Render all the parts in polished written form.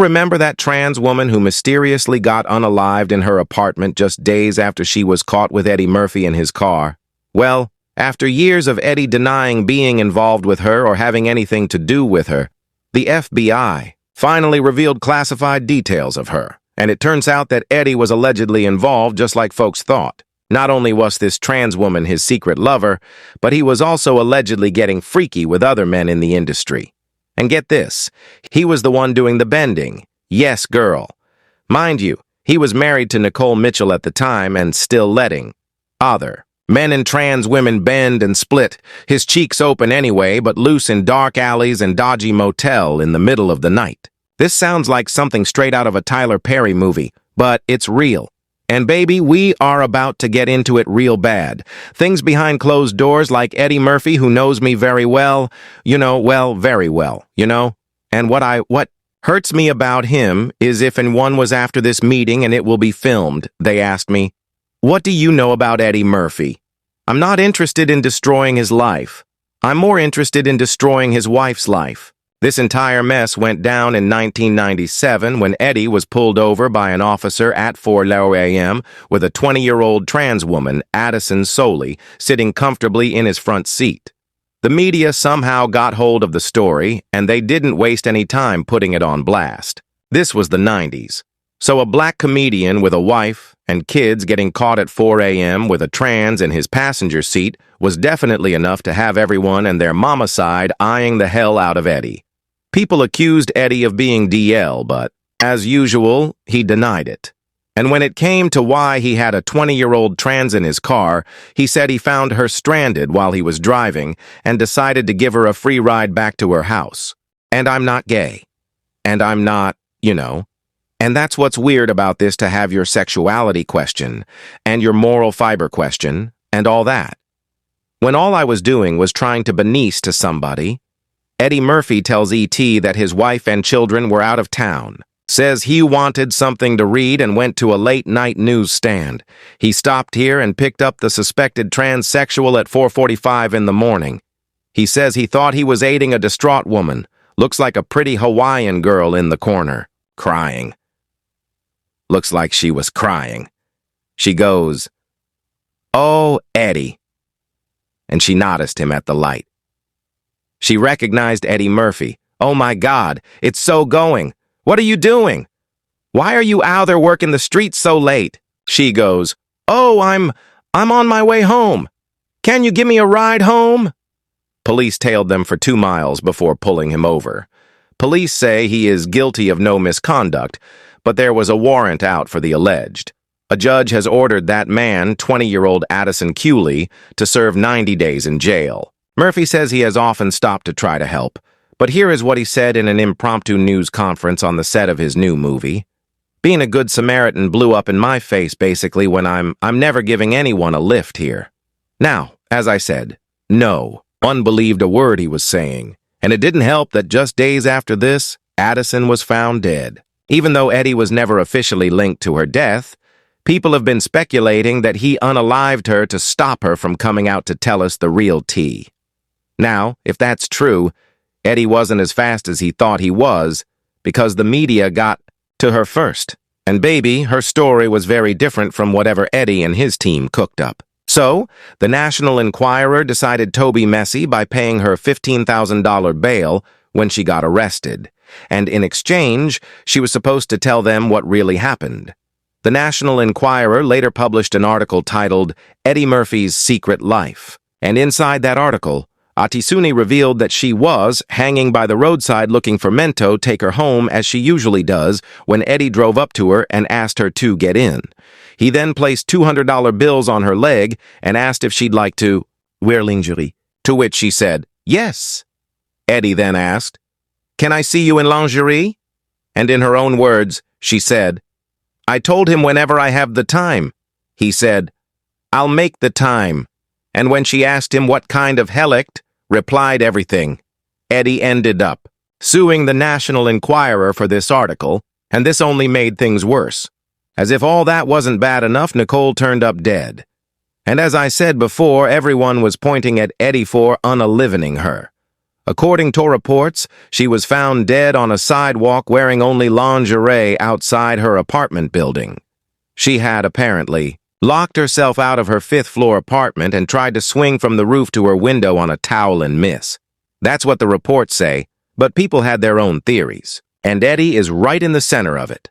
Remember that trans woman who mysteriously got unalived in her apartment just days after she was caught with Eddie Murphy in his car? Well, after years of Eddie denying being involved with her or having anything to do with her, the FBI finally revealed classified details of her, and it turns out that Eddie was allegedly involved just like folks thought. Not only was this trans woman his secret lover, but he was also allegedly getting freaky with other men in the industry. And get this, he was the one doing the bending. Yes, girl. Mind you, he was married to Nicole Mitchell at the time and still letting other men and trans women bend and split, his cheeks open anyway, but loose in dark alleys and dodgy motel in the middle of the night. This sounds like something straight out of a Tyler Perry movie, but it's real. And baby, we are about to get into it real bad. Things behind closed doors like Eddie Murphy, who knows me very well, very well. And what hurts me about him is if one was after this meeting and it will be filmed, they asked me, "What do you know about Eddie Murphy?" I'm not interested in destroying his life. I'm more interested in destroying his wife's life. This entire mess went down in 1997 when Eddie was pulled over by an officer at 4 a.m. with a 20-year-old trans woman, Addison Soley, sitting comfortably in his front seat. The media somehow got hold of the story, and they didn't waste any time putting it on blast. This was the 90s. So a black comedian with a wife and kids getting caught at 4 a.m. with a trans in his passenger seat was definitely enough to have everyone and their mama side eyeing the hell out of Eddie. People accused Eddie of being DL, but, as usual, he denied it. And when it came to why he had a 20-year-old trans in his car, he said he found her stranded while he was driving and decided to give her a free ride back to her house. And I'm not gay. And I'm not, And that's what's weird about this, to have your sexuality question, and your moral fiber question, and all that. When all I was doing was trying to be nice to somebody, Eddie Murphy tells E.T. that his wife and children were out of town, says he wanted something to read and went to a late-night newsstand. He stopped here and picked up the suspected transsexual at 4:45 in the morning. He says he thought he was aiding a distraught woman, looks like a pretty Hawaiian girl in the corner, crying. Looks like she was crying. She goes, "Oh, Eddie." And she noticed him at the light. She recognized Eddie Murphy. "Oh my God, it's so going. What are you doing? Why are you out there working the streets so late?" She goes, "Oh, I'm on my way home. Can you give me a ride home?" Police tailed them for 2 miles before pulling him over. Police say he is guilty of no misconduct, but there was a warrant out for the alleged. A judge has ordered that man, 20-year-old Addison Cooley, to serve 90 days in jail. Murphy says he has often stopped to try to help, but here is what he said in an impromptu news conference on the set of his new movie. "Being a good Samaritan blew up in my face basically when I'm never giving anyone a lift here." Now, as I said, no one believed a word he was saying, and it didn't help that just days after this, Addison was found dead. Even though Eddie was never officially linked to her death, people have been speculating that he unalived her to stop her from coming out to tell us the real tea. Now, if that's true, Eddie wasn't as fast as he thought he was, because the media got to her first. And baby, her story was very different from whatever Eddie and his team cooked up. So, the National Enquirer decided to be messy by paying her $15,000 bail when she got arrested. And in exchange, she was supposed to tell them what really happened. The National Enquirer later published an article titled Eddie Murphy's Secret Life. And inside that article, Atisuni revealed that she was hanging by the roadside looking for Mento take her home as she usually does when Eddie drove up to her and asked her to get in. He then placed $200 bills on her leg and asked if she'd like to wear lingerie, to which she said, "Yes." Eddie then asked, "Can I see you in lingerie?" And in her own words, she said, "I told him whenever I have the time." He said, "I'll make the time." And when she asked him what kind of helict, replied everything. Eddie ended up suing the National Enquirer for this article, and this only made things worse. As if all that wasn't bad enough, Nicole turned up dead. And as I said before, everyone was pointing at Eddie for unalivening her. According to reports, she was found dead on a sidewalk wearing only lingerie outside her apartment building. She had, apparently, locked herself out of her fifth-floor apartment and tried to swing from the roof to her window on a towel and miss. That's what the reports say, but people had their own theories, and Eddie is right in the center of it.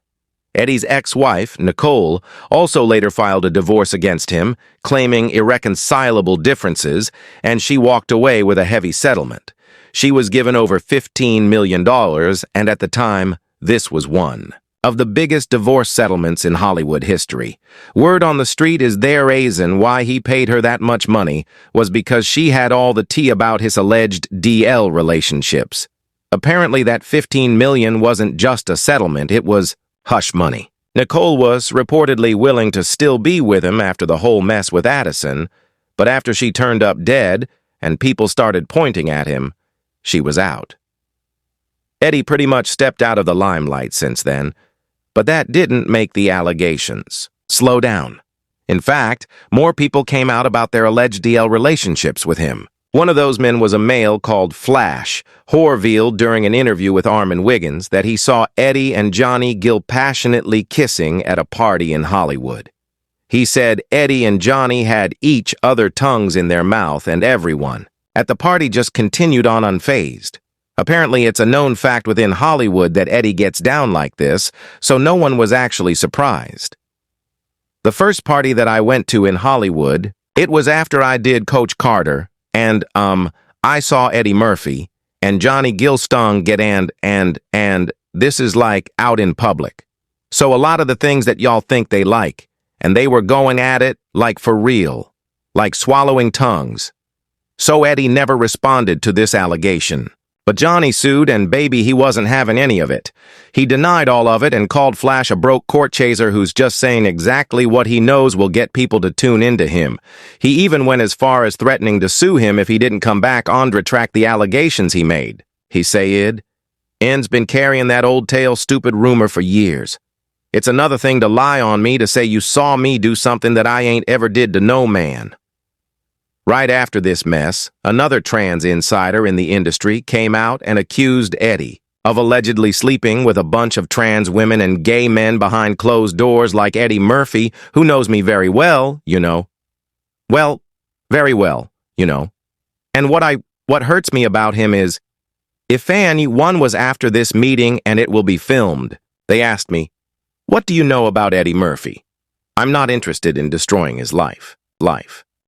Eddie's ex-wife, Nicole, also later filed a divorce against him, claiming irreconcilable differences, and she walked away with a heavy settlement. She was given over $15 million, and at the time, this was one of the biggest divorce settlements in Hollywood history. Word on the street is their reason why he paid her that much money was because she had all the tea about his alleged DL relationships. Apparently that $15 million wasn't just a settlement, it was hush money. Nicole was reportedly willing to still be with him after the whole mess with Addison, but after she turned up dead and people started pointing at him, she was out. Eddie pretty much stepped out of the limelight since then, but that didn't make the allegations slow down. In fact, more people came out about their alleged DL relationships with him. One of those men was a male called Flash, who revealed during an interview with Armin Wiggins that he saw Eddie and Johnny Gill passionately kissing at a party in Hollywood. He said Eddie and Johnny had each other tongues in their mouth and everyone at the party just continued on unfazed. Apparently, it's a known fact within Hollywood that Eddie gets down like this, so no one was actually surprised. The first party that I went to in Hollywood, it was after I did Coach Carter, and, I saw Eddie Murphy, and Johnny Gilstung get and this is like out in public. So a lot of the things that y'all think they like, and they were going at it like for real, like swallowing tongues. So Eddie never responded to this allegation. But Johnny sued, and baby, he wasn't having any of it. He denied all of it and called Flash a broke court chaser who's just saying exactly what he knows will get people to tune into him. He even went as far as threatening to sue him if he didn't come back on to retract the allegations he made. He said, "N's been carrying that old tale stupid rumor for years. It's another thing to lie on me to say you saw me do something that I ain't ever did to no man." Right after this mess, another trans insider in the industry came out and accused Eddie of allegedly sleeping with a bunch of trans women and gay men behind closed doors like Eddie Murphy, who knows me very well, you know. Well, very well, you know. And what hurts me about him is, if anyone was after this meeting and it will be filmed, they asked me, "What do you know about Eddie Murphy?" I'm not interested in destroying his life.